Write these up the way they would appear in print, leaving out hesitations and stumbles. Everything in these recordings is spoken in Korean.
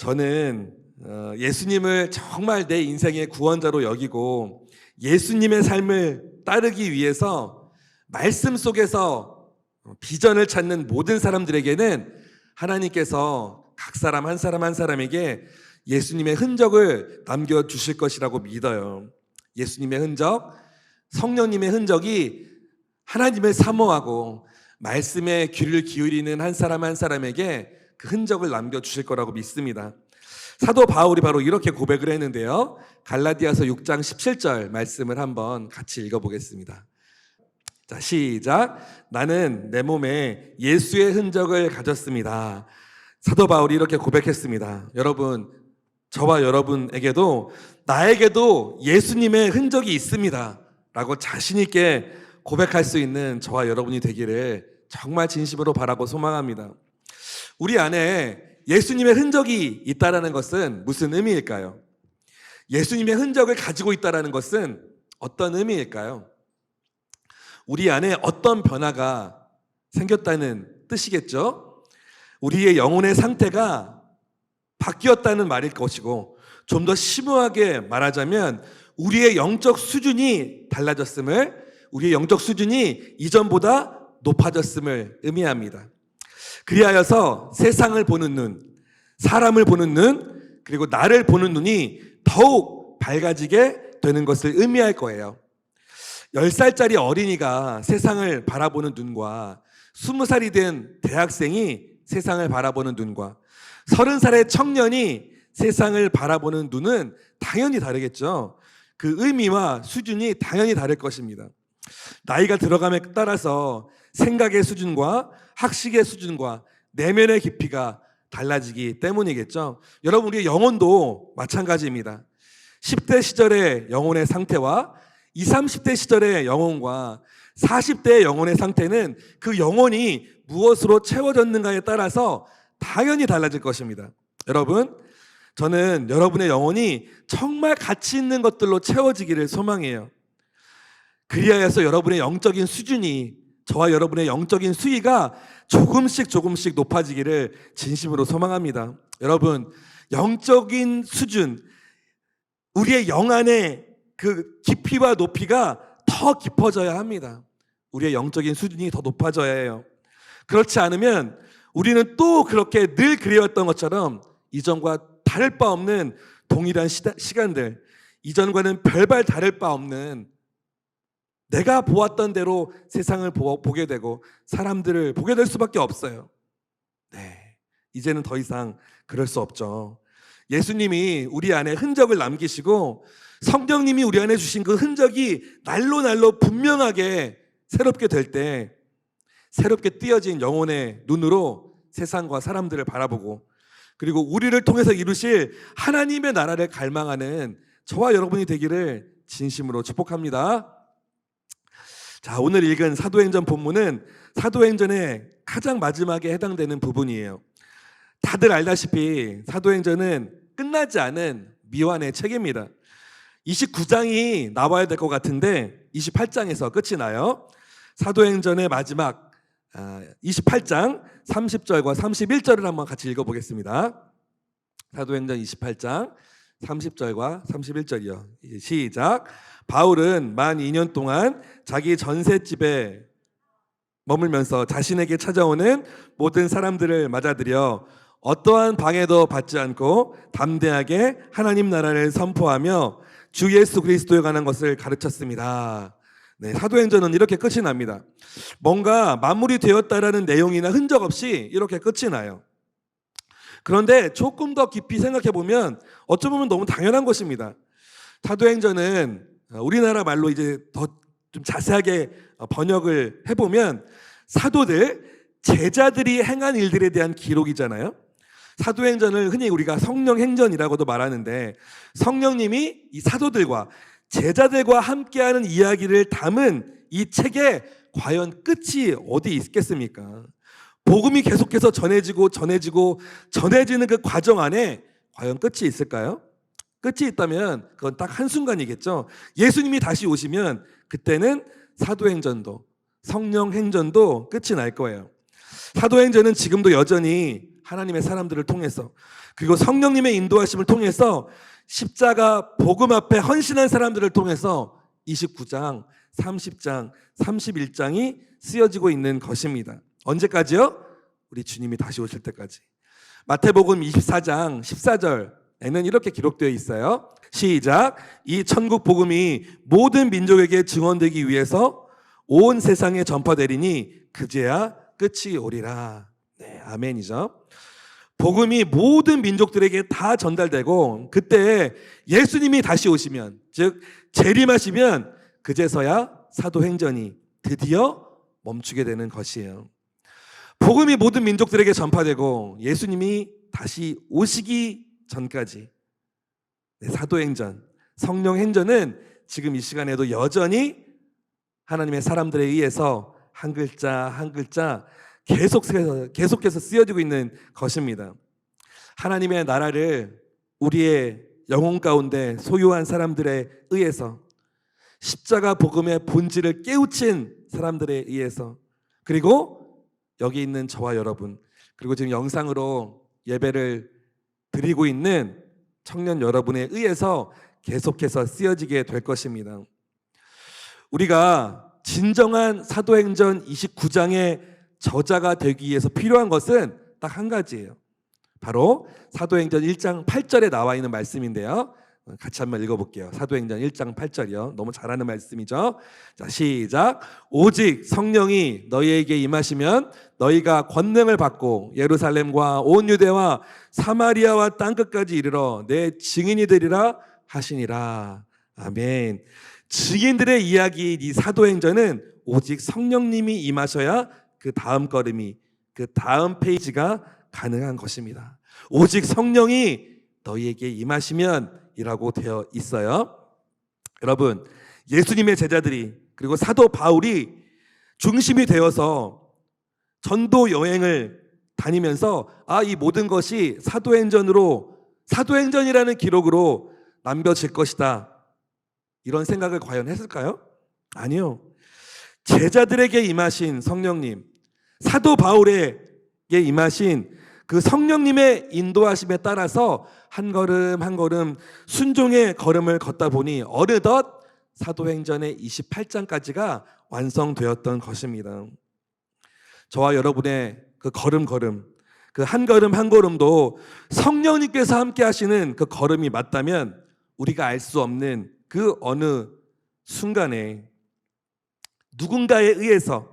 저는 예수님을 정말 내 인생의 구원자로 여기고 예수님의 삶을 따르기 위해서 말씀 속에서 비전을 찾는 모든 사람들에게는 하나님께서 각 사람 한 사람 한 사람에게 예수님의 흔적을 남겨주실 것이라고 믿어요. 예수님의 흔적, 성령님의 흔적이 하나님을 사모하고 말씀에 귀를 기울이는 한 사람 한 사람에게 그 흔적을 남겨주실 거라고 믿습니다. 사도 바울이 바로 이렇게 고백을 했는데요. 갈라디아서 6장 17절 말씀을 한번 같이 읽어보겠습니다. 자, 시작. 나는 내 몸에 예수의 흔적을 가졌습니다. 사도 바울이 이렇게 고백했습니다. 여러분, 저와 여러분에게도 나에게도 예수님의 흔적이 있습니다 라고 자신 있게 고백할 수 있는 저와 여러분이 되기를 정말 진심으로 바라고 소망합니다. 우리 안에 예수님의 흔적이 있다는 것은 무슨 의미일까요? 예수님의 흔적을 가지고 있다는 것은 어떤 의미일까요? 우리 안에 어떤 변화가 생겼다는 뜻이겠죠? 우리의 영혼의 상태가 바뀌었다는 말일 것이고, 좀 더 심오하게 말하자면 우리의 영적 수준이 달라졌음을, 우리의 영적 수준이 이전보다 높아졌음을 의미합니다. 그리하여서 세상을 보는 눈, 사람을 보는 눈, 그리고 나를 보는 눈이 더욱 밝아지게 되는 것을 의미할 거예요. 10살짜리 어린이가 세상을 바라보는 눈과 20살이 된 대학생이 세상을 바라보는 눈과 30살의 청년이 세상을 바라보는 눈은 당연히 다르겠죠. 그 의미와 수준이 당연히 다를 것입니다. 나이가 들어감에 따라서 생각의 수준과 학식의 수준과 내면의 깊이가 달라지기 때문이겠죠. 여러분, 우리의 영혼도 마찬가지입니다. 10대 시절의 영혼의 상태와 20, 30대 시절의 영혼과 40대의 영혼의 상태는 그 영혼이 무엇으로 채워졌는가에 따라서 당연히 달라질 것입니다. 여러분, 저는 여러분의 영혼이 정말 가치 있는 것들로 채워지기를 소망해요. 그리하여서 여러분의 영적인 수준이, 저와 여러분의 영적인 수위가 조금씩 높아지기를 진심으로 소망합니다. 여러분, 영적인 수준, 우리의 영 안에 그 깊이와 높이가 더 깊어져야 합니다. 우리의 영적인 수준이 더 높아져야 해요. 그렇지 않으면 우리는 또 그렇게 늘 그리웠던 것처럼 이전과 다를 바 없는 동일한 시간들, 이전과는 별반 다를 바 없는, 내가 보았던 대로 세상을 보게 되고 사람들을 보게 될 수밖에 없어요. 네, 이제는 더 이상 그럴 수 없죠. 예수님이 우리 안에 흔적을 남기시고 성령님이 우리 안에 주신 그 흔적이 날로 분명하게 새롭게 될 때, 새롭게 띄어진 영혼의 눈으로 세상과 사람들을 바라보고, 그리고 우리를 통해서 이루실 하나님의 나라를 갈망하는 저와 여러분이 되기를 진심으로 축복합니다. 자, 오늘 읽은 사도행전 본문은 사도행전의 가장 마지막에 해당되는 부분이에요. 다들 알다시피 사도행전은 끝나지 않은 미완의 책입니다. 29장이 나와야 될 것 같은데 28장에서 끝이 나요. 사도행전의 마지막 28장 30절과 31절을 한번 같이 읽어보겠습니다. 사도행전 28장 30절과 31절이요. 시작. 바울은 만 2년 동안 자기 전셋집에 머물면서 자신에게 찾아오는 모든 사람들을 맞아들여 어떠한 방해도 받지 않고 담대하게 하나님 나라를 선포하며 주 예수 그리스도에 관한 것을 가르쳤습니다. 네, 사도행전은 이렇게 끝이 납니다. 뭔가 마무리 되었다라는 내용이나 흔적 없이 이렇게 끝이 나요. 그런데 조금 더 깊이 생각해 보면 어쩌면 너무 당연한 것입니다. 사도행전은 우리나라 말로 이제 더 좀 자세하게 번역을 해보면 사도들, 제자들이 행한 일들에 대한 기록이잖아요. 사도행전을 흔히 우리가 성령행전이라고도 말하는데, 성령님이 이 사도들과 제자들과 함께하는 이야기를 담은 이 책에 과연 끝이 어디 있겠습니까? 복음이 계속해서 전해지는 그 과정 안에 과연 끝이 있을까요? 끝이 있다면 그건 딱 한순간이겠죠. 예수님이 다시 오시면 그때는 사도행전도 성령행전도 끝이 날 거예요. 사도행전은 지금도 여전히 하나님의 사람들을 통해서, 그리고 성령님의 인도하심을 통해서 십자가 복음 앞에 헌신한 사람들을 통해서 29장, 30장, 31장이 쓰여지고 있는 것입니다. 언제까지요? 우리 주님이 다시 오실 때까지. 마태복음 24장 14절에는 이렇게 기록되어 있어요. 시작. 이 천국 복음이 모든 민족에게 증언되기 위해서 온 세상에 전파되리니 그제야 끝이 오리라. 네, 아멘이죠. 복음이 모든 민족들에게 다 전달되고 그때 예수님이 다시 오시면, 즉 재림하시면 그제서야 사도행전이 드디어 멈추게 되는 것이에요. 복음이 모든 민족들에게 전파되고 예수님이 다시 오시기 전까지 사도행전, 성령행전은 지금 이 시간에도 여전히 하나님의 사람들에 의해서 한 글자 한 글자 계속해서 쓰여지고 있는 것입니다. 하나님의 나라를 우리의 영혼 가운데 소유한 사람들에 의해서, 십자가 복음의 본질을 깨우친 사람들에 의해서, 그리고 여기 있는 저와 여러분, 그리고 지금 영상으로 예배를 드리고 있는 청년 여러분에 의해서 계속해서 쓰여지게 될 것입니다. 우리가 진정한 사도행전 29장의 저자가 되기 위해서 필요한 것은 딱 한 가지예요. 바로 사도행전 1장 8절에 나와 있는 말씀인데요. 같이 한번 읽어볼게요. 사도행전 1장 8절이요. 너무 잘하는 말씀이죠. 자, 시작. 오직 성령이 너희에게 임하시면 너희가 권능을 받고 예루살렘과 온 유대와 사마리아와 땅끝까지 이르러 내 증인이 되리라 하시니라. 아멘. 증인들의 이야기, 이 사도행전은 오직 성령님이 임하셔야 그 다음 걸음이, 그 다음 페이지가 가능한 것입니다. 오직 성령이 너희에게 임하시면 이라고 되어 있어요. 여러분, 예수님의 제자들이, 그리고 사도 바울이 중심이 되어서 전도 여행을 다니면서 이 모든 것이 사도행전이라는 기록으로 남겨질 것이다, 이런 생각을 과연 했을까요? 아니요. 제자들에게 임하신 성령님, 사도 바울에게 임하신 그 성령님의 인도하심에 따라서 한 걸음 한 걸음 순종의 걸음을 걷다 보니 어느덧 사도행전의 28장까지가 완성되었던 것입니다. 저와 여러분의 그 걸음 그 한 걸음 한 걸음도 성령님께서 함께 하시는 그 걸음이 맞다면 우리가 알 수 없는 그 어느 순간에 누군가에 의해서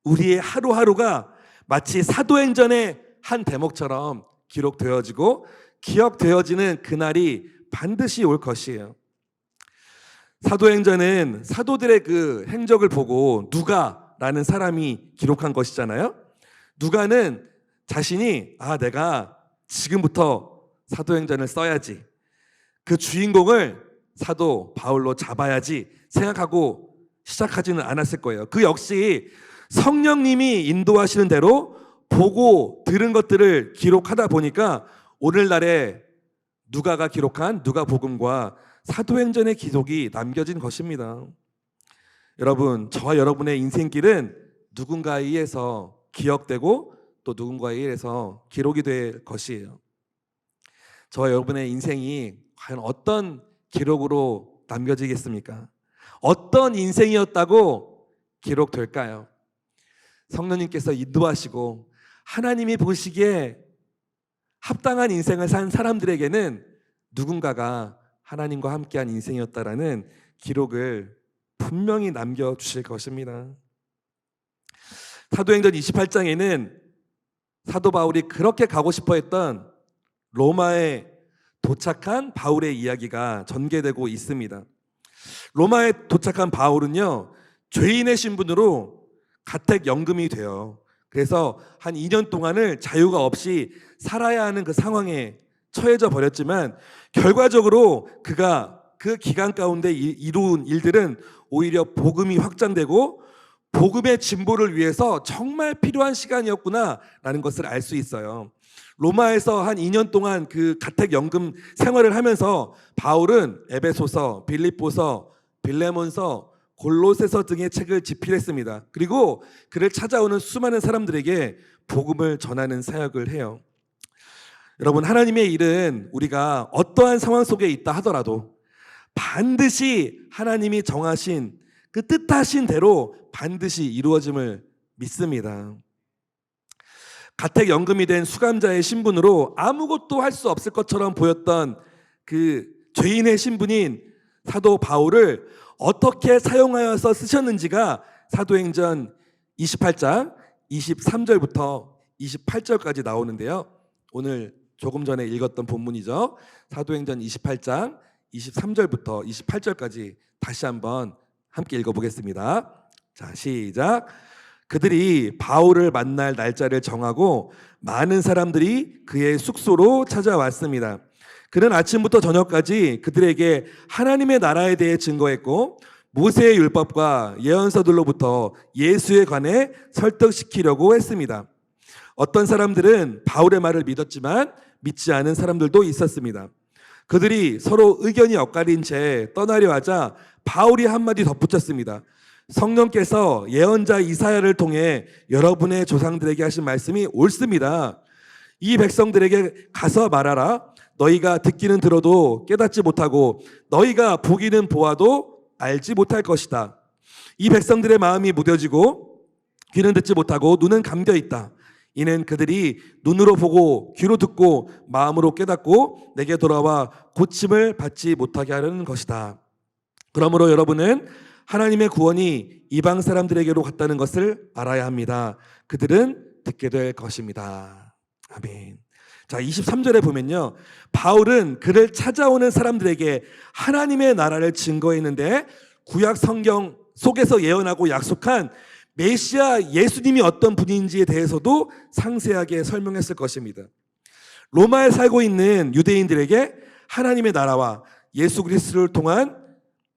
우리의 하루하루가 마치 사도행전의 한 대목처럼 기록되어지고 기억되어지는 그날이 반드시 올 것이에요. 사도행전은 사도들의 그 행적을 보고 누가라는 사람이 기록한 것이잖아요. 누가는 자신이 내가 지금부터 사도행전을 써야지, 그 주인공을 사도 바울로 잡아야지 생각하고 시작하지는 않았을 거예요. 그 역시 성령님이 인도하시는 대로 보고 들은 것들을 기록하다 보니까 오늘날에 누가가 기록한 누가복음과 사도행전의 기록이 남겨진 것입니다. 여러분, 저와 여러분의 인생길은 누군가에 의해서 기억되고 또 누군가에 의해서 기록이 될 것이에요. 저와 여러분의 인생이 과연 어떤 기록으로 남겨지겠습니까? 어떤 인생이었다고 기록될까요? 성령님께서 인도하시고 하나님이 보시기에 합당한 인생을 산 사람들에게는 누군가가 하나님과 함께한 인생이었다라는 기록을 분명히 남겨주실 것입니다. 사도행전 28장에는 사도 바울이 그렇게 가고 싶어 했던 로마에 도착한 바울의 이야기가 전개되고 있습니다. 로마에 도착한 바울은요, 죄인의 신분으로 가택연금이 돼요. 그래서 한 2년 동안을 자유가 없이 살아야 하는 그 상황에 처해져 버렸지만 결과적으로 그가 그 기간 가운데 이루은 일들은 오히려 복음이 확장되고 복음의 진보를 위해서 정말 필요한 시간이었구나라는 것을 알 수 있어요. 로마에서 한 2년 동안 그 가택연금 생활을 하면서 바울은 에베소서, 빌립보서, 빌레몬서, 골로새서 등의 책을 집필했습니다. 그리고 그를 찾아오는 수많은 사람들에게 복음을 전하는 사역을 해요. 여러분, 하나님의 일은 우리가 어떠한 상황 속에 있다 하더라도 반드시 하나님이 정하신 그 뜻하신 대로 반드시 이루어짐을 믿습니다. 가택연금이 된 수감자의 신분으로 아무것도 할 수 없을 것처럼 보였던 그 죄인의 신분인 사도 바울을 어떻게 사용하여서 쓰셨는지가 사도행전 28장 23절부터 28절까지 나오는데요. 오늘 조금 전에 읽었던 본문이죠. 사도행전 28장 23절부터 28절까지 다시 한번 함께 읽어보겠습니다. 자, 시작. 그들이 바울을 만날 날짜를 정하고 많은 사람들이 그의 숙소로 찾아왔습니다. 그는 아침부터 저녁까지 그들에게 하나님의 나라에 대해 증거했고 모세의 율법과 예언서들로부터 예수에 관해 설득시키려고 했습니다. 어떤 사람들은 바울의 말을 믿었지만 믿지 않은 사람들도 있었습니다. 그들이 서로 의견이 엇갈린 채 떠나려 하자 바울이 한마디 덧붙였습니다. 성령께서 예언자 이사야를 통해 여러분의 조상들에게 하신 말씀이 옳습니다. 이 백성들에게 가서 말하라. 너희가 듣기는 들어도 깨닫지 못하고 너희가 보기는 보아도 알지 못할 것이다. 이 백성들의 마음이 무뎌지고 귀는 듣지 못하고 눈은 감겨 있다. 이는 그들이 눈으로 보고 귀로 듣고 마음으로 깨닫고 내게 돌아와 고침을 받지 못하게 하려는 것이다. 그러므로 여러분은 하나님의 구원이 이방 사람들에게로 갔다는 것을 알아야 합니다. 그들은 듣게 될 것입니다. 아멘. 자, 23절에 보면요, 바울은 그를 찾아오는 사람들에게 하나님의 나라를 증거했는데 구약 성경 속에서 예언하고 약속한 메시아 예수님이 어떤 분인지에 대해서도 상세하게 설명했을 것입니다. 로마에 살고 있는 유대인들에게 하나님의 나라와 예수 그리스도를 통한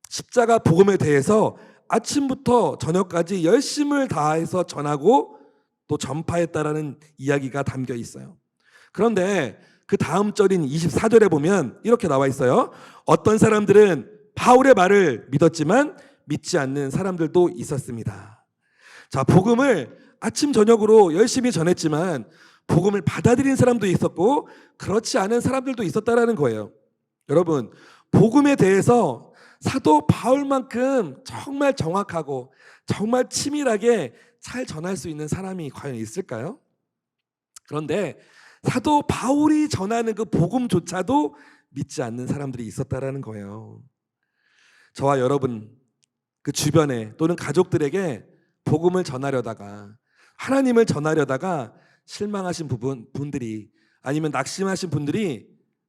십자가 복음에 대해서 아침부터 저녁까지 열심을 다해서 전하고 또 전파했다라는 이야기가 담겨 있어요. 그런데 그 다음 절인 24절에 보면 이렇게 나와 있어요. 어떤 사람들은 바울의 말을 믿었지만 믿지 않는 사람들도 있었습니다. 자, 복음을 아침 저녁으로 열심히 전했지만 복음을 받아들인 사람도 있었고 그렇지 않은 사람들도 있었다라는 거예요. 여러분, 복음에 대해서 사도 바울만큼 정말 정확하고 정말 치밀하게 잘 전할 수 있는 사람이 과연 있을까요? 그런데 사도 바울이 전하는 그 복음조차도 믿지 않는 사람들이 있었다라는 거예요. 저와 여러분 그 주변에 또는 가족들에게 복음을 전하려다가 하나님을 전하려다가 실망하신 분들이 아니면 낙심하신 분들이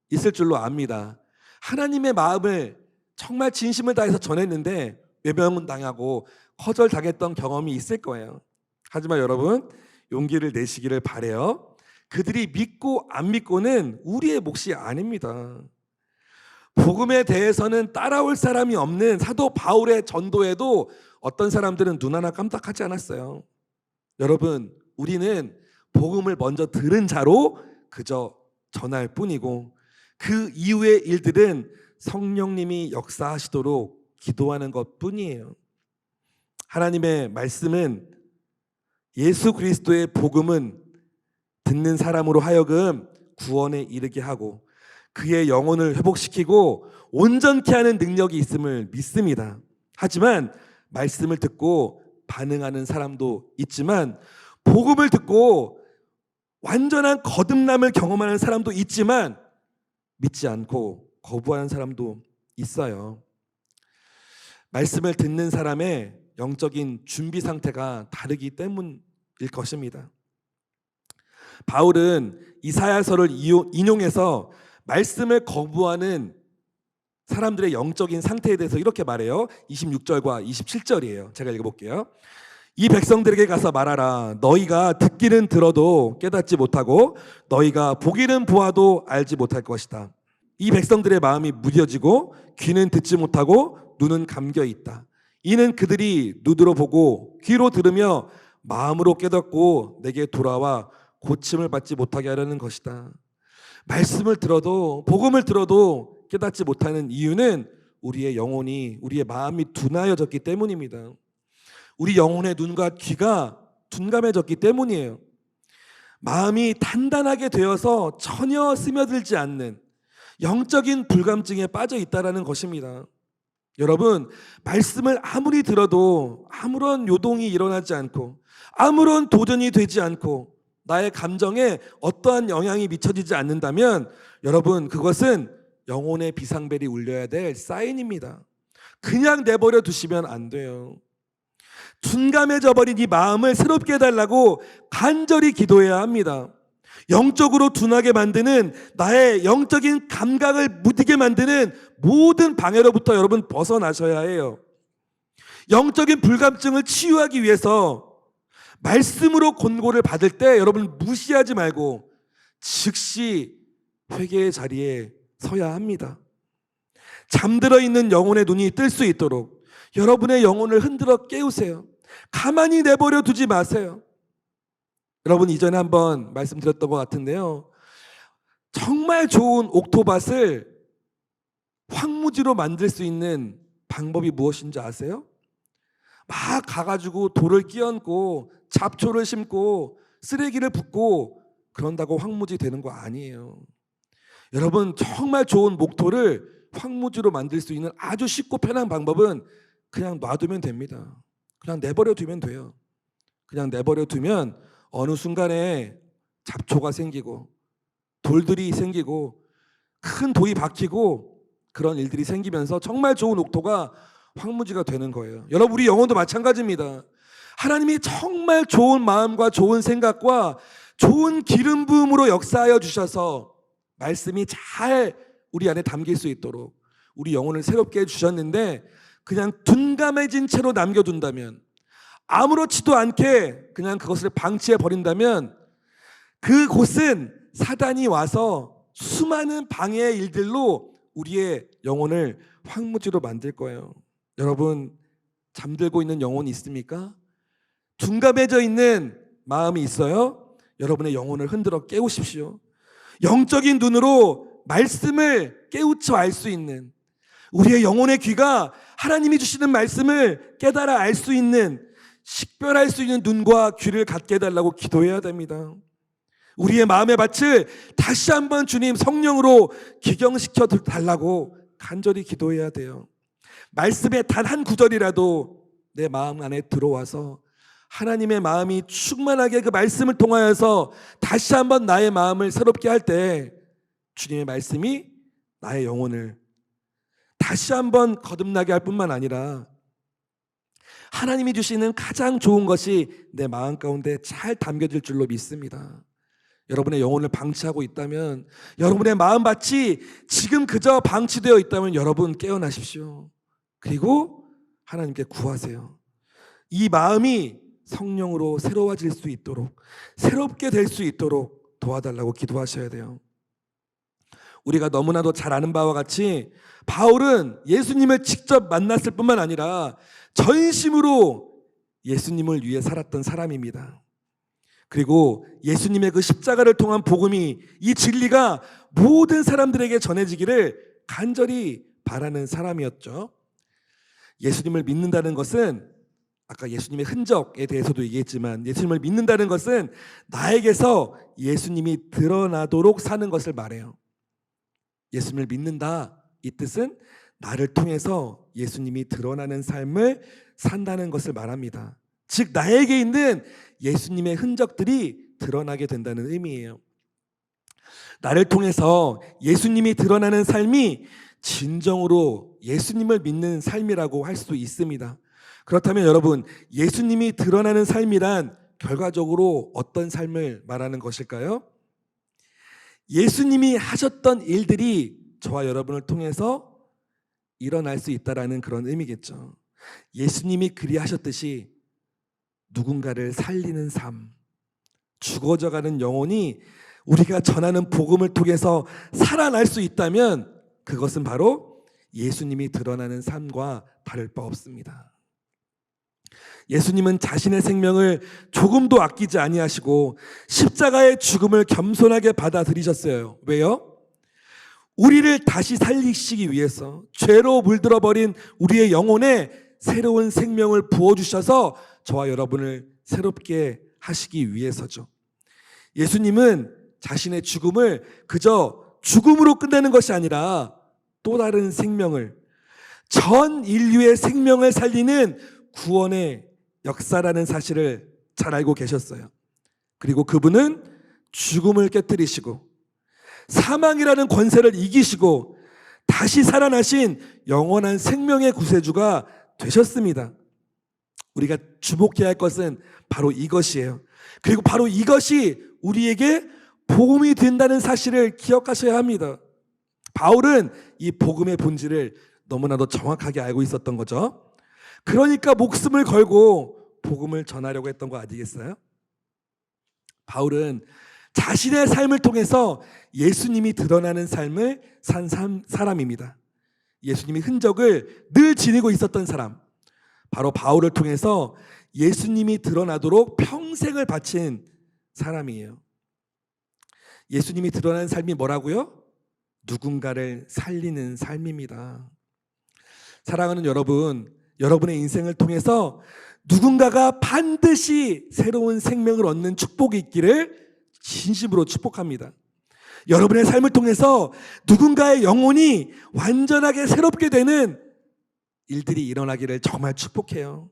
있을 줄로 압니다. 하나님의 마음을 정말 진심을 다해서 전했는데 외면당하고 거절당했던 경험이 있을 거예요. 하지만 여러분 용기를 내시기를 바라요. 그들이 믿고 안 믿고는 우리의 몫이 아닙니다. 복음에 대해서는 따라올 사람이 없는 사도 바울의 전도에도 어떤 사람들은 눈 하나 깜짝하지 않았어요. 여러분, 우리는 복음을 먼저 들은 자로 그저 전할 뿐이고 그 이후의 일들은 성령님이 역사하시도록 기도하는 것뿐이에요. 하나님의 말씀은 예수 그리스도의 복음은 듣는 사람으로 하여금 구원에 이르게 하고 그의 영혼을 회복시키고 온전케 하는 능력이 있음을 믿습니다. 하지만 말씀을 듣고 반응하는 사람도 있지만 복음을 듣고 완전한 거듭남을 경험하는 사람도 있지만 믿지 않고 거부하는 사람도 있어요. 말씀을 듣는 사람의 영적인 준비 상태가 다르기 때문일 것입니다. 바울은 이사야서를 인용해서 말씀을 거부하는 사람들의 영적인 상태에 대해서 이렇게 말해요. 26절과 27절이에요. 제가 읽어볼게요. 이 백성들에게 가서 말하라. 너희가 듣기는 들어도 깨닫지 못하고 너희가 보기는 보아도 알지 못할 것이다. 이 백성들의 마음이 무뎌지고 귀는 듣지 못하고 눈은 감겨 있다. 이는 그들이 눈으로 보고 귀로 들으며 마음으로 깨닫고 내게 돌아와 고침을 받지 못하게 하려는 것이다. 말씀을 들어도 복음을 들어도 깨닫지 못하는 이유는 우리의 영혼이 우리의 마음이 둔하여졌기 때문입니다. 우리 영혼의 눈과 귀가 둔감해졌기 때문이에요. 마음이 단단하게 되어서 전혀 스며들지 않는 영적인 불감증에 빠져 있다라는 것입니다. 여러분, 말씀을 아무리 들어도 아무런 요동이 일어나지 않고 아무런 도전이 되지 않고 나의 감정에 어떠한 영향이 미쳐지지 않는다면 여러분, 그것은 영혼의 비상벨이 울려야 될 사인입니다. 그냥 내버려 두시면 안 돼요. 둔감해져 버린 이 마음을 새롭게 해달라고 간절히 기도해야 합니다. 영적으로 둔하게 만드는, 나의 영적인 감각을 무디게 만드는 모든 방해로부터 여러분 벗어나셔야 해요. 영적인 불감증을 치유하기 위해서 말씀으로 권고를 받을 때 여러분 무시하지 말고 즉시 회개의 자리에 서야 합니다. 잠들어 있는 영혼의 눈이 뜰 수 있도록 여러분의 영혼을 흔들어 깨우세요. 가만히 내버려 두지 마세요. 여러분, 이전에 한번 말씀드렸던 것 같은데요, 정말 좋은 옥토밭을 황무지로 만들 수 있는 방법이 무엇인지 아세요? 막 가가지고 돌을 끼얹고 잡초를 심고 쓰레기를 붓고 그런다고 황무지 되는 거 아니에요. 여러분, 정말 좋은 목토를 황무지로 만들 수 있는 아주 쉽고 편한 방법은 그냥 놔두면 됩니다. 그냥 내버려 두면 돼요. 그냥 내버려 두면 어느 순간에 잡초가 생기고 돌들이 생기고 큰 돌이 박히고 그런 일들이 생기면서 정말 좋은 옥토가 황무지가 되는 거예요. 여러분, 우리 영혼도 마찬가지입니다. 하나님이 정말 좋은 마음과 좋은 생각과 좋은 기름 부음으로 역사하여 주셔서 말씀이 잘 우리 안에 담길 수 있도록 우리 영혼을 새롭게 해주셨는데 그냥 둔감해진 채로 남겨둔다면, 아무렇지도 않게 그냥 그것을 방치해 버린다면 그곳은 사단이 와서 수많은 방해의 일들로 우리의 영혼을 황무지로 만들 거예요. 여러분, 잠들고 있는 영혼이 있습니까? 둔감해져 있는 마음이 있어요? 여러분의 영혼을 흔들어 깨우십시오. 영적인 눈으로 말씀을 깨우쳐 알 수 있는, 우리의 영혼의 귀가 하나님이 주시는 말씀을 깨달아 알 수 있는, 식별할 수 있는 눈과 귀를 갖게 해달라고 기도해야 됩니다. 우리의 마음의 밭을 다시 한번 주님 성령으로 기경시켜 달라고 간절히 기도해야 돼요. 말씀의 단 한 구절이라도 내 마음 안에 들어와서 하나님의 마음이 충만하게 그 말씀을 통하여서 다시 한번 나의 마음을 새롭게 할 때 주님의 말씀이 나의 영혼을 다시 한번 거듭나게 할 뿐만 아니라 하나님이 주시는 가장 좋은 것이 내 마음 가운데 잘 담겨질 줄로 믿습니다. 여러분의 영혼을 방치하고 있다면, 여러분의 마음밭이 지금 그저 방치되어 있다면 여러분 깨어나십시오. 그리고 하나님께 구하세요. 이 마음이 성령으로 새로워질 수 있도록, 새롭게 될 수 있도록 도와달라고 기도하셔야 돼요. 우리가 너무나도 잘 아는 바와 같이 바울은 예수님을 직접 만났을 뿐만 아니라 전심으로 예수님을 위해 살았던 사람입니다. 그리고 예수님의 그 십자가를 통한 복음이, 이 진리가 모든 사람들에게 전해지기를 간절히 바라는 사람이었죠. 예수님을 믿는다는 것은, 아까 예수님의 흔적에 대해서도 얘기했지만, 예수님을 믿는다는 것은 나에게서 예수님이 드러나도록 사는 것을 말해요. 예수님을 믿는다, 이 뜻은 나를 통해서 예수님이 드러나는 삶을 산다는 것을 말합니다. 즉, 나에게 있는 예수님의 흔적들이 드러나게 된다는 의미예요. 나를 통해서 예수님이 드러나는 삶이 진정으로 예수님을 믿는 삶이라고 할 수 있습니다. 그렇다면 여러분, 예수님이 드러나는 삶이란 결과적으로 어떤 삶을 말하는 것일까요? 예수님이 하셨던 일들이 저와 여러분을 통해서 일어날 수 있다라는 그런 의미겠죠. 예수님이 그리하셨듯이 누군가를 살리는 삶, 죽어져가는 영혼이 우리가 전하는 복음을 통해서 살아날 수 있다면 그것은 바로 예수님이 드러나는 삶과 다를 바 없습니다. 예수님은 자신의 생명을 조금도 아끼지 아니하시고 십자가의 죽음을 겸손하게 받아들이셨어요. 왜요? 우리를 다시 살리시기 위해서, 죄로 물들어 버린 우리의 영혼에 새로운 생명을 부어주셔서 저와 여러분을 새롭게 하시기 위해서죠. 예수님은 자신의 죽음을 그저 죽음으로 끝내는 것이 아니라 또 다른 생명을, 전 인류의 생명을 살리는 구원의 역사라는 사실을 잘 알고 계셨어요. 그리고 그분은 죽음을 깨뜨리시고 사망이라는 권세를 이기시고 다시 살아나신 영원한 생명의 구세주가 되셨습니다. 우리가 주목해야 할 것은 바로 이것이에요. 그리고 바로 이것이 우리에게 복음이 된다는 사실을 기억하셔야 합니다. 바울은 이 복음의 본질을 너무나도 정확하게 알고 있었던 거죠. 그러니까 목숨을 걸고 복음을 전하려고 했던 거 아니겠어요? 바울은 자신의 삶을 통해서 예수님이 드러나는 삶을 산 사람입니다. 예수님의 흔적을 늘 지니고 있었던 사람, 바로 바울을 통해서 예수님이 드러나도록 평생을 바친 사람이에요. 예수님이 드러나는 삶이 뭐라고요? 누군가를 살리는 삶입니다. 사랑하는 여러분, 여러분의 인생을 통해서 누군가가 반드시 새로운 생명을 얻는 축복이 있기를 진심으로 축복합니다. 여러분의 삶을 통해서 누군가의 영혼이 완전하게 새롭게 되는 일들이 일어나기를 정말 축복해요.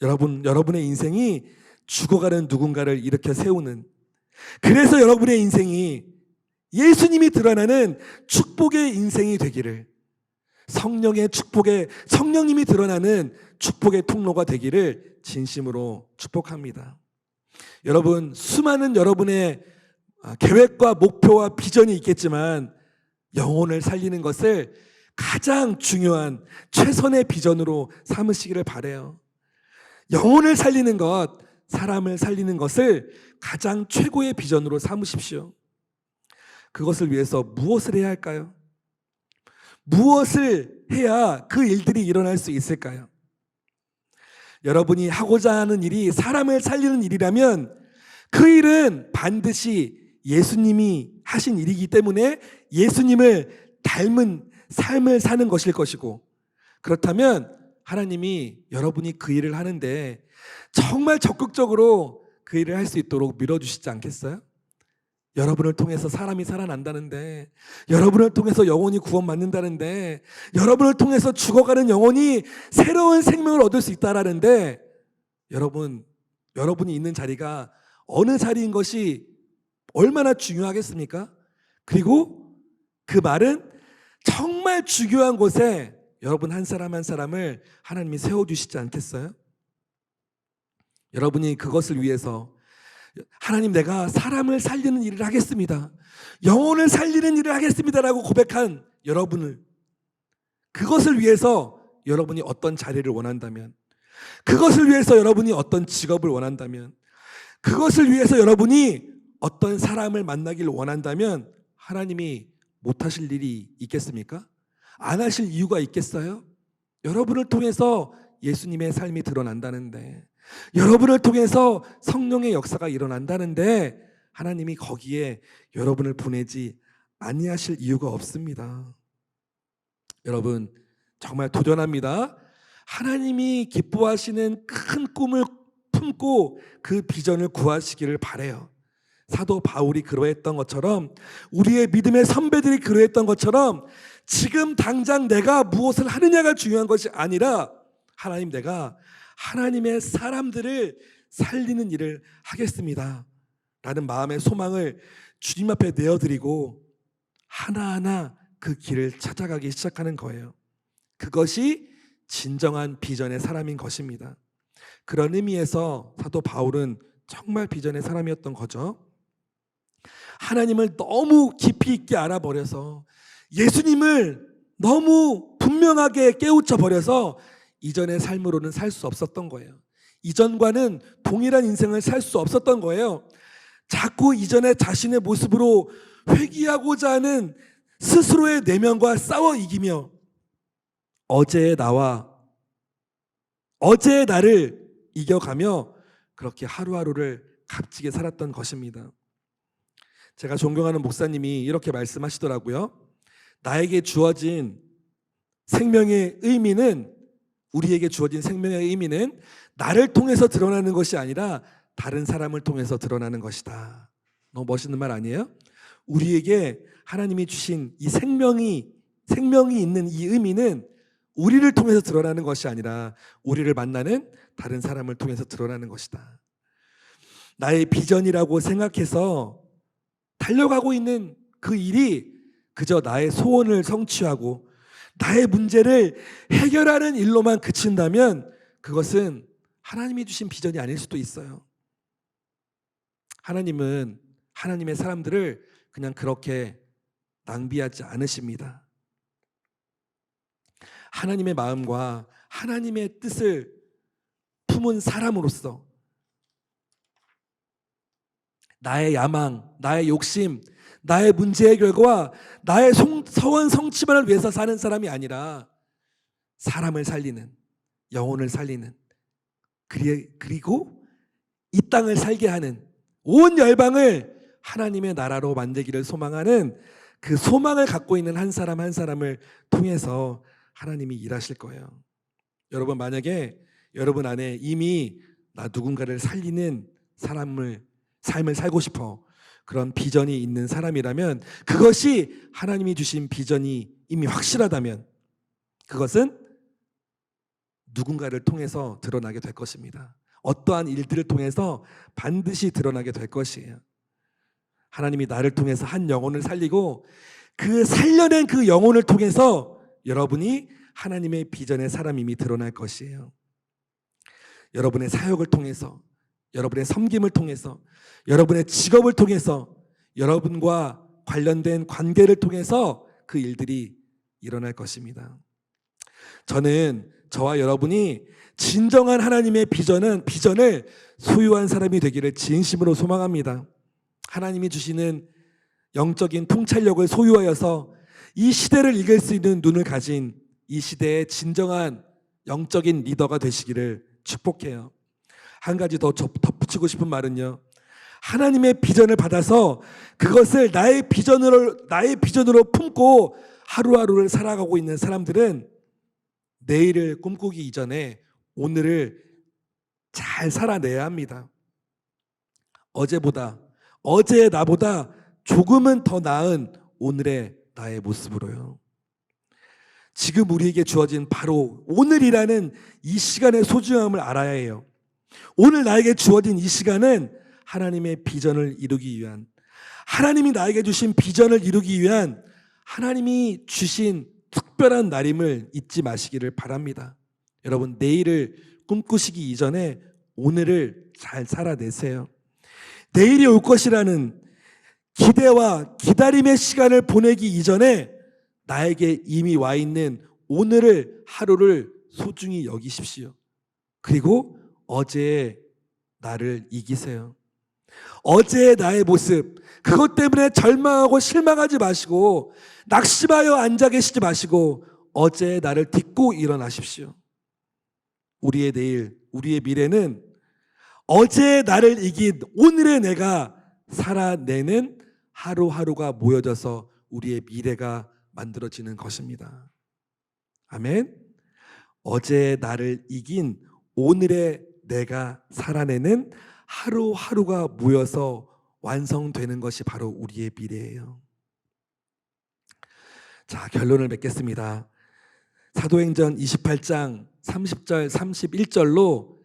여러분의 인생이 죽어가는 누군가를 일으켜 세우는, 그래서 여러분의 인생이 예수님이 드러나는 축복의 인생이 되기를, 성령의 축복의, 성령님이 드러나는 축복의 통로가 되기를 진심으로 축복합니다. 여러분, 수많은 여러분의 계획과 목표와 비전이 있겠지만 영혼을 살리는 것을 가장 중요한 최선의 비전으로 삼으시기를 바라요. 영혼을 살리는 것, 사람을 살리는 것을 가장 최고의 비전으로 삼으십시오. 그것을 위해서 무엇을 해야 할까요? 무엇을 해야 그 일들이 일어날 수 있을까요? 여러분이 하고자 하는 일이 사람을 살리는 일이라면 그 일은 반드시 예수님이 하신 일이기 때문에 예수님을 닮은 삶을 사는 것일 것이고, 그렇다면 하나님이 여러분이 그 일을 하는데 정말 적극적으로 그 일을 할 수 있도록 밀어주시지 않겠어요? 여러분을 통해서 사람이 살아난다는데, 여러분을 통해서 영혼이 구원받는다는데, 여러분을 통해서 죽어가는 영혼이 새로운 생명을 얻을 수 있다라는데, 여러분이 있는 자리가 어느 자리인 것이 얼마나 중요하겠습니까? 그리고 그 말은 정말 중요한 곳에 여러분 한 사람 한 사람을 하나님이 세워주시지 않겠어요? 여러분이 그것을 위해서 하나님, 내가 사람을 살리는 일을 하겠습니다, 영혼을 살리는 일을 하겠습니다라고 고백한 여러분을, 그것을 위해서 여러분이 어떤 자리를 원한다면, 그것을 위해서 여러분이 어떤 직업을 원한다면, 그것을 위해서 여러분이 어떤 사람을 만나기를 원한다면 하나님이 못하실 일이 있겠습니까? 안 하실 이유가 있겠어요? 여러분을 통해서 예수님의 삶이 드러난다는데, 여러분을 통해서 성령의 역사가 일어난다는데 하나님이 거기에 여러분을 보내지 아니하실 이유가 없습니다. 여러분, 정말 도전합니다. 하나님이 기뻐하시는 큰 꿈을 품고 그 비전을 구하시기를 바라요. 사도 바울이 그러했던 것처럼, 우리의 믿음의 선배들이 그러했던 것처럼, 지금 당장 내가 무엇을 하느냐가 중요한 것이 아니라, 하나님, 내가 하나님의 사람들을 살리는 일을 하겠습니다 라는 마음의 소망을 주님 앞에 내어드리고 하나하나 그 길을 찾아가기 시작하는 거예요. 그것이 진정한 비전의 사람인 것입니다. 그런 의미에서 사도 바울은 정말 비전의 사람이었던 거죠. 하나님을 너무 깊이 있게 알아버려서, 예수님을 너무 분명하게 깨우쳐 버려서 이전의 삶으로는 살 수 없었던 거예요. 이전과는 동일한 인생을 살 수 없었던 거예요. 자꾸 이전의 자신의 모습으로 회귀하고자 하는 스스로의 내면과 싸워 이기며 어제의 나를 이겨가며 그렇게 하루하루를 값지게 살았던 것입니다. 제가 존경하는 목사님이 이렇게 말씀하시더라고요. 나에게 주어진 생명의 의미는, 우리에게 주어진 생명의 의미는 나를 통해서 드러나는 것이 아니라 다른 사람을 통해서 드러나는 것이다 너무 멋있는 말 아니에요? 우리에게 하나님이 주신 이 생명이 있는 이 의미는 우리를 통해서 드러나는 것이 아니라 우리를 만나는 다른 사람을 통해서 드러나는 것이다. 나의 비전이라고 생각해서 달려가고 있는 그 일이 그저 나의 소원을 성취하고 나의 문제를 해결하는 일로만 그친다면 그것은 하나님이 주신 비전이 아닐 수도 있어요. 하나님은 하나님의 사람들을 그냥 그렇게 낭비하지 않으십니다. 하나님의 마음과 하나님의 뜻을 품은 사람으로서 나의 야망, 나의 욕심, 나의 문제 해결과 나의 서원 성취만을 위해서 사는 사람이 아니라 사람을 살리는, 영혼을 살리는, 그리고 이 땅을 살게 하는 온 열방을 하나님의 나라로 만들기를 소망하는 그 소망을 갖고 있는 한 사람 한 사람을 통해서 하나님이 일하실 거예요. 여러분, 만약에 여러분 안에 이미 나 누군가를 살리는 삶을 살고 싶어, 그런 비전이 있는 사람이라면, 그것이 하나님이 주신 비전이 이미 확실하다면 그것은 누군가를 통해서 드러나게 될 것입니다. 어떠한 일들을 통해서 반드시 드러나게 될 것이에요. 하나님이 나를 통해서 한 영혼을 살리고 그 살려낸 그 영혼을 통해서 여러분이 하나님의 비전의 사람임이 드러날 것이에요. 여러분의 사역을 통해서, 여러분의 섬김을 통해서, 여러분의 직업을 통해서, 여러분과 관련된 관계를 통해서 그 일들이 일어날 것입니다. 저는 저와 여러분이 진정한 하나님의 비전을 소유한 사람이 되기를 진심으로 소망합니다. 하나님이 주시는 영적인 통찰력을 소유하여서 이 시대를 이길 수 있는 눈을 가진 이 시대의 진정한 영적인 리더가 되시기를 축복해요. 한 가지 더 덧붙이고 싶은 말은요, 하나님의 비전을 받아서 그것을 나의 비전으로 품고 하루하루를 살아가고 있는 사람들은 내일을 꿈꾸기 이전에 오늘을 잘 살아내야 합니다. 어제의 나보다 조금은 더 나은 오늘의 나의 모습으로요. 지금 우리에게 주어진 바로 오늘이라는 이 시간의 소중함을 알아야 해요. 오늘 나에게 주어진 이 시간은 하나님의 비전을 이루기 위한, 하나님이 나에게 주신 비전을 이루기 위한 하나님이 주신 특별한 날임을 잊지 마시기를 바랍니다. 여러분, 내일을 꿈꾸시기 이전에 오늘을 잘 살아내세요. 내일이 올 것이라는 기대와 기다림의 시간을 보내기 이전에 나에게 이미 와 있는 오늘을, 하루를 소중히 여기십시오. 그리고 어제의 나를 이기세요. 어제의 나의 모습, 그것 때문에 절망하고 실망하지 마시고 낙심하여 앉아 계시지 마시고 어제의 나를 딛고 일어나십시오. 우리의 내일, 우리의 미래는 어제의 나를 이긴 오늘의 내가 살아내는 하루하루가 모여져서 우리의 미래가 만들어지는 것입니다. 아멘. 어제의 나를 이긴 오늘의 내가 살아내는 하루하루가 모여서 완성되는 것이 바로 우리의 미래예요. 자, 결론을 맺겠습니다. 사도행전 28장 30절 31절로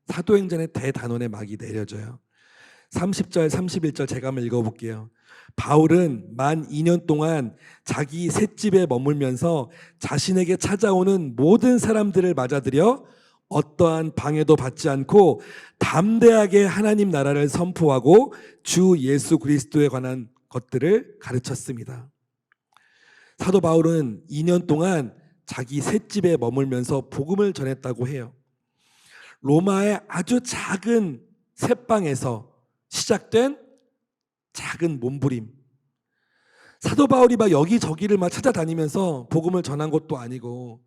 사도행전의 대단원의 막이 내려져요. 30절 31절 제가 한번 읽어볼게요. 바울은 만 2년 동안 자기 셋집에 머물면서 자신에게 찾아오는 모든 사람들을 맞아들여 어떠한 방해도 받지 않고 담대하게 하나님 나라를 선포하고 주 예수 그리스도에 관한 것들을 가르쳤습니다. 사도 바울은 2년 동안 자기 셋집에 머물면서 복음을 전했다고 해요. 로마의 아주 작은 셋방에서 시작된 작은 몸부림. 사도 바울이 막 여기저기를 막 찾아다니면서 복음을 전한 것도 아니고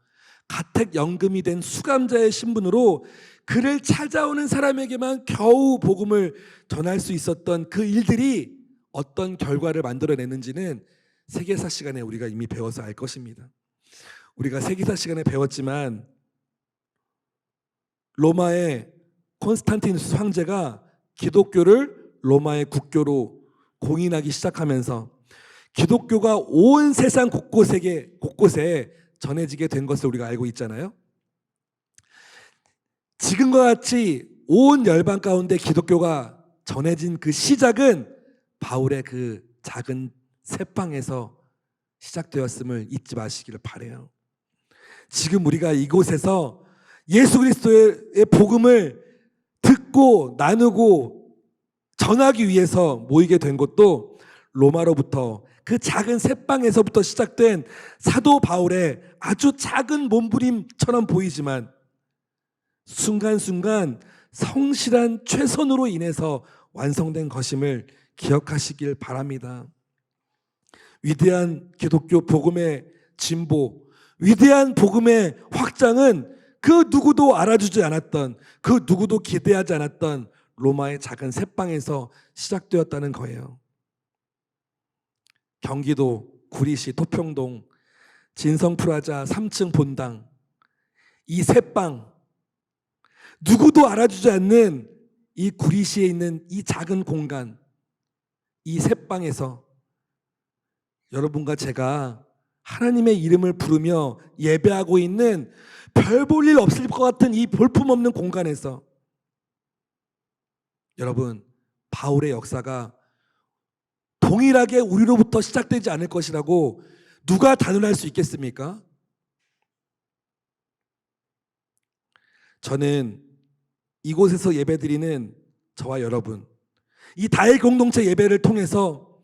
가택연금이 된 수감자의 신분으로 그를 찾아오는 사람에게만 겨우 복음을 전할 수 있었던 그 일들이 어떤 결과를 만들어내는지는 세계사 시간에 우리가 이미 배워서 알 것입니다. 우리가 세계사 시간에 배웠지만 로마의 콘스탄티누스 황제가 기독교를 로마의 국교로 공인하기 시작하면서 기독교가 온 세상 곳곳에 전해지게 된 것을 우리가 알고 있잖아요. 지금과 같이 온 열방 가운데 기독교가 전해진 그 시작은 바울의 그 작은 새방에서 시작되었음을 잊지 마시기를 바라요. 지금 우리가 이곳에서 예수 그리스도의 복음을 듣고 나누고 전하기 위해서 모이게 된 것도 로마로부터 그 작은 새방에서부터 시작된 사도 바울의 아주 작은 몸부림처럼 보이지만 순간순간 성실한 최선으로 인해서 완성된 것임을 기억하시길 바랍니다. 위대한 기독교 복음의 진보, 위대한 복음의 확장은 그 누구도 알아주지 않았던, 그 누구도 기대하지 않았던 로마의 작은 새방에서 시작되었다는 거예요. 경기도 구리시 토평동 진성프라자 3층 본당, 이 새방, 누구도 알아주지 않는 이 구리시에 있는 이 작은 공간, 이 새방에서 여러분과 제가 하나님의 이름을 부르며 예배하고 있는 별 볼 일 없을 것 같은 이 볼품없는 공간에서 여러분, 바울의 역사가 동일하게 우리로부터 시작되지 않을 것이라고 누가 단언할 수 있겠습니까? 저는 이곳에서 예배드리는 저와 여러분, 이 다일 공동체 예배를 통해서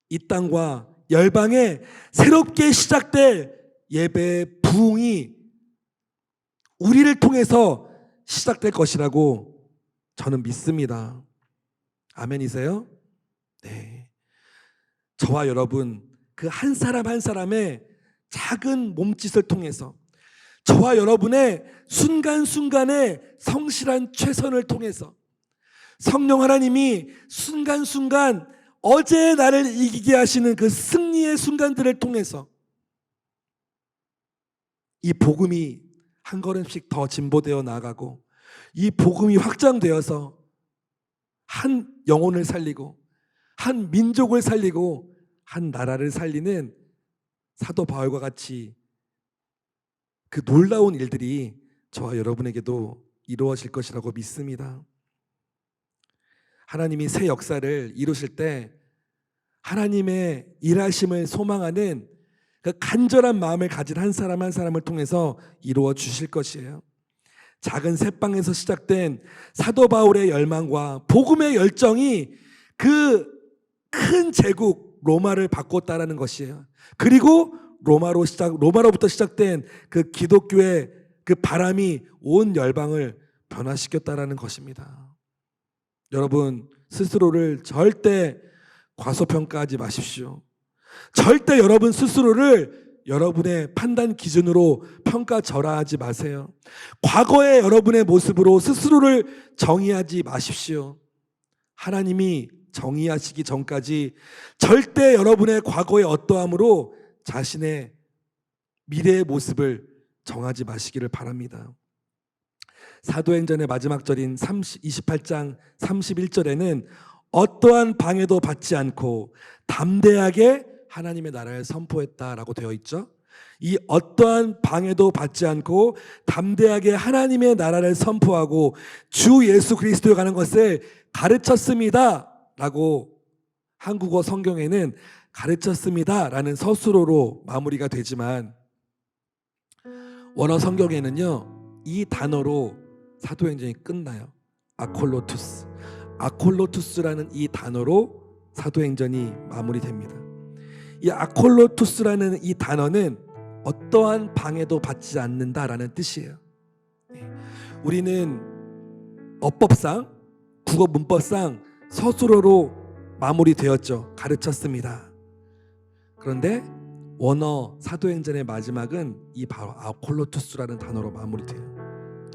이 땅과 열방에 새롭게 시작될 예배의 부흥이 우리를 통해서 시작될 것이라고 저는 믿습니다. 아멘이세요? 네. 저와 여러분, 그 한 사람 한 사람의 작은 몸짓을 통해서, 저와 여러분의 순간순간의 성실한 최선을 통해서, 성령 하나님이 순간순간 어제의 나를 이기게 하시는 그 승리의 순간들을 통해서 이 복음이 한 걸음씩 더 진보되어 나가고, 이 복음이 확장되어서 한 영혼을 살리고 한 민족을 살리고 한 나라를 살리는 사도 바울과 같이 그 놀라운 일들이 저와 여러분에게도 이루어질 것이라고 믿습니다. 하나님이 새 역사를 이루실 때 하나님의 일하심을 소망하는 그 간절한 마음을 가진 한 사람 한 사람을 통해서 이루어 주실 것이에요. 작은 새방에서 시작된 사도 바울의 열망과 복음의 열정이 그 큰 제국 로마를 바꿨다라는 것이에요. 그리고 로마로부터 시작된 그 기독교의 그 바람이 온 열방을 변화시켰다라는 것입니다. 여러분, 스스로를 절대 과소평가하지 마십시오. 절대 여러분 스스로를 여러분의 판단 기준으로 평가절하하지 마세요. 과거의 여러분의 모습으로 스스로를 정의하지 마십시오. 하나님이 정의하시기 전까지 절대 여러분의 과거의 어떠함으로 자신의 미래의 모습을 정하지 마시기를 바랍니다. 사도행전의 마지막 절인 28장 31절에는 어떠한 방해도 받지 않고 담대하게 하나님의 나라를 선포했다라고 되어 있죠. 이 어떠한 방해도 받지 않고 담대하게 하나님의 나라를 선포하고 주 예수 그리스도에 관한 것을 가르쳤습니다 라고 한국어 성경에는 가르쳤습니다 라는 서술어로 마무리가 되지만 원어 성경에는요, 이 단어로 사도행전이 끝나요. 아콜로투스라는 이 단어로 사도행전이 마무리됩니다. 이 아콜로투스라는 이 단어는 어떠한 방해도 받지 않는다라는 뜻이에요. 우리는 어법상, 국어 문법상 서술어로 마무리되었죠. 가르쳤습니다. 그런데 원어 사도행전의 마지막은 이 바로 아콜로투스라는 단어로 마무리돼요.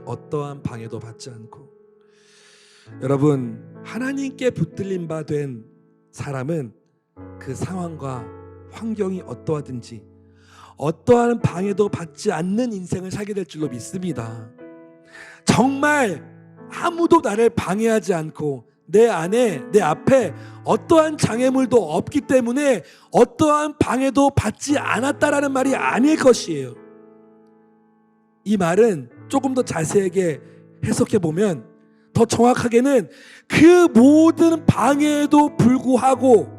어떠한 방해도 받지 않고. 여러분, 하나님께 붙들림 바 된 사람은 그 상황과 환경이 어떠하든지 어떠한 방해도 받지 않는 인생을 살게 될 줄로 믿습니다. 정말 아무도 나를 방해하지 않고 내 안에, 내 앞에 어떠한 장애물도 없기 때문에 어떠한 방해도 받지 않았다라는 말이 아닐 것이에요. 이 말은 조금 더 자세하게 해석해 보면 더 정확하게는 그 모든 방해에도 불구하고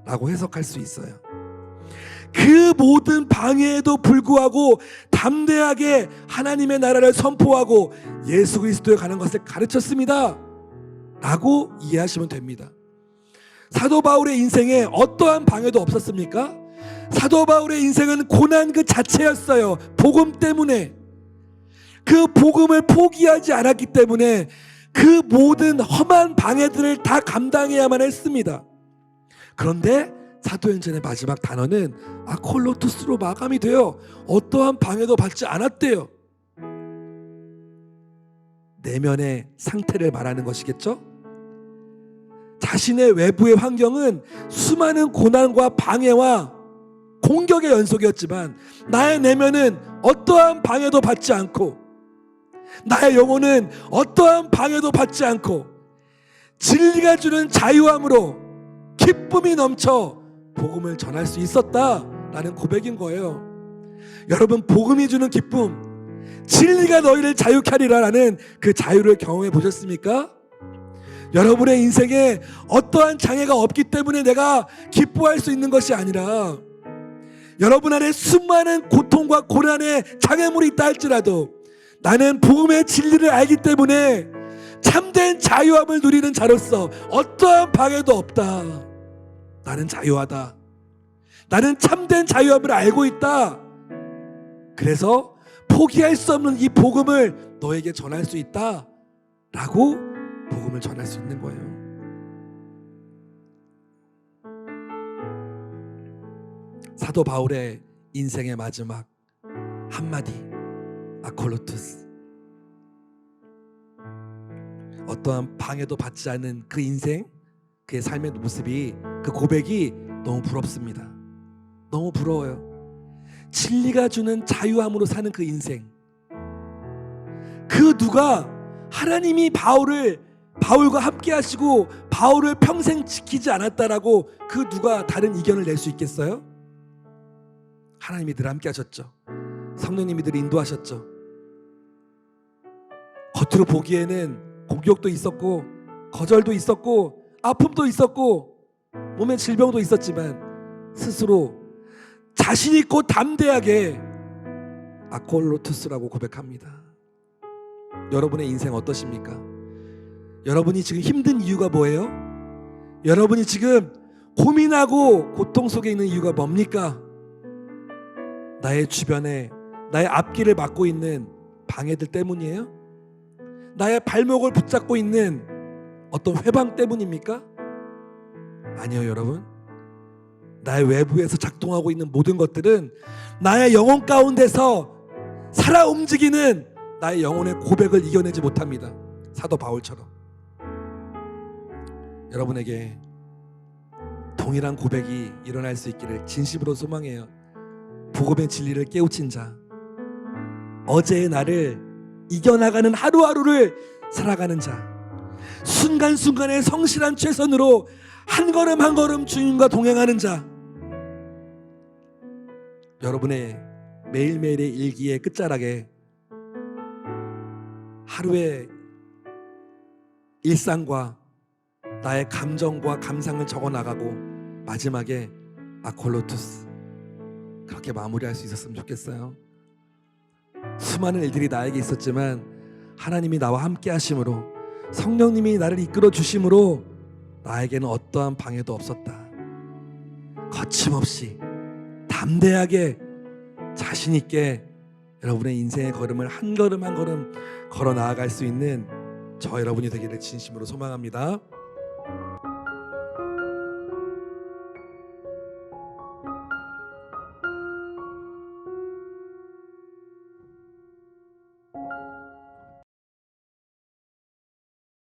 라고 해석할 수 있어요. 그 모든 방해에도 불구하고 담대하게 하나님의 나라를 선포하고 예수 그리스도에 관한 것을 가르쳤습니다 라고 이해하시면 됩니다. 사도 바울의 인생에 어떠한 방해도 없었습니까? 사도 바울의 인생은 고난 그 자체였어요. 복음 때문에. 그 복음을 포기하지 않았기 때문에 그 모든 험한 방해들을 다 감당해야만 했습니다. 그런데 사도행전의 마지막 단어는 아콜로투스로 마감이 돼요. 어떠한 방해도 받지 않았대요. 내면의 상태를 말하는 것이겠죠? 자신의 외부의 환경은 수많은 고난과 방해와 공격의 연속이었지만 나의 내면은 어떠한 방해도 받지 않고 나의 영혼은 어떠한 방해도 받지 않고 진리가 주는 자유함으로 기쁨이 넘쳐 복음을 전할 수 있었다라는 고백인 거예요. 여러분, 복음이 주는 기쁨, 진리가 너희를 자유케 하리라라는 그 자유를 경험해 보셨습니까? 여러분의 인생에 어떠한 장애가 없기 때문에 내가 기뻐할 수 있는 것이 아니라 여러분 안에 수많은 고통과 고난의 장애물이 있다 할지라도 나는 복음의 진리를 알기 때문에 참된 자유함을 누리는 자로서 어떠한 방해도 없다. 나는 자유하다. 나는 참된 자유함을 알고 있다. 그래서 포기할 수 없는 이 복음을 너에게 전할 수 있다 라고 복음을 전할 수 있는 거예요. 사도 바울의 인생의 마지막 한마디, 아콜로투스. 어떠한 방해도 받지 않은 그 인생, 그의 삶의 모습이, 그 고백이 너무 부럽습니다. 너무 부러워요. 진리가 주는 자유함으로 사는 그 인생, 그 누가 하나님이 바울과 함께 하시고 바울을 평생 지키지 않았다라고 그 누가 다른 이견을 낼 수 있겠어요? 하나님이 늘 함께 하셨죠. 성령님이 늘 인도하셨죠. 겉으로 보기에는 공격도 있었고 거절도 있었고 아픔도 있었고 몸에 질병도 있었지만 스스로 자신 있고 담대하게 아콜로투스라고 고백합니다. 여러분의 인생 어떠십니까? 여러분이 지금 힘든 이유가 뭐예요? 여러분이 지금 고민하고 고통 속에 있는 이유가 뭡니까? 나의 주변에 나의 앞길을 막고 있는 방해들 때문이에요? 나의 발목을 붙잡고 있는 어떤 회방 때문입니까? 아니요, 여러분. 나의 외부에서 작동하고 있는 모든 것들은 나의 영혼 가운데서 살아 움직이는 나의 영혼의 고백을 이겨내지 못합니다. 사도 바울처럼. 여러분에게 동일한 고백이 일어날 수 있기를 진심으로 소망해요. 복음의 진리를 깨우친 자, 어제의 나를 이겨나가는 하루하루를 살아가는 자, 순간순간의 성실한 최선으로 한 걸음 한 걸음 주님과 동행하는 자, 여러분의 매일매일의 일기의 끝자락에 하루의 일상과 나의 감정과 감상을 적어나가고 마지막에 아콜로투스 그렇게 마무리할 수 있었으면 좋겠어요. 수많은 일들이 나에게 있었지만 하나님이 나와 함께 하심으로, 성령님이 나를 이끌어 주심으로 나에게는 어떠한 방해도 없었다. 거침없이 담대하게 자신 있게 여러분의 인생의 걸음을 한 걸음 한 걸음 걸어 나아갈 수 있는 저 여러분이 되기를 진심으로 소망합니다.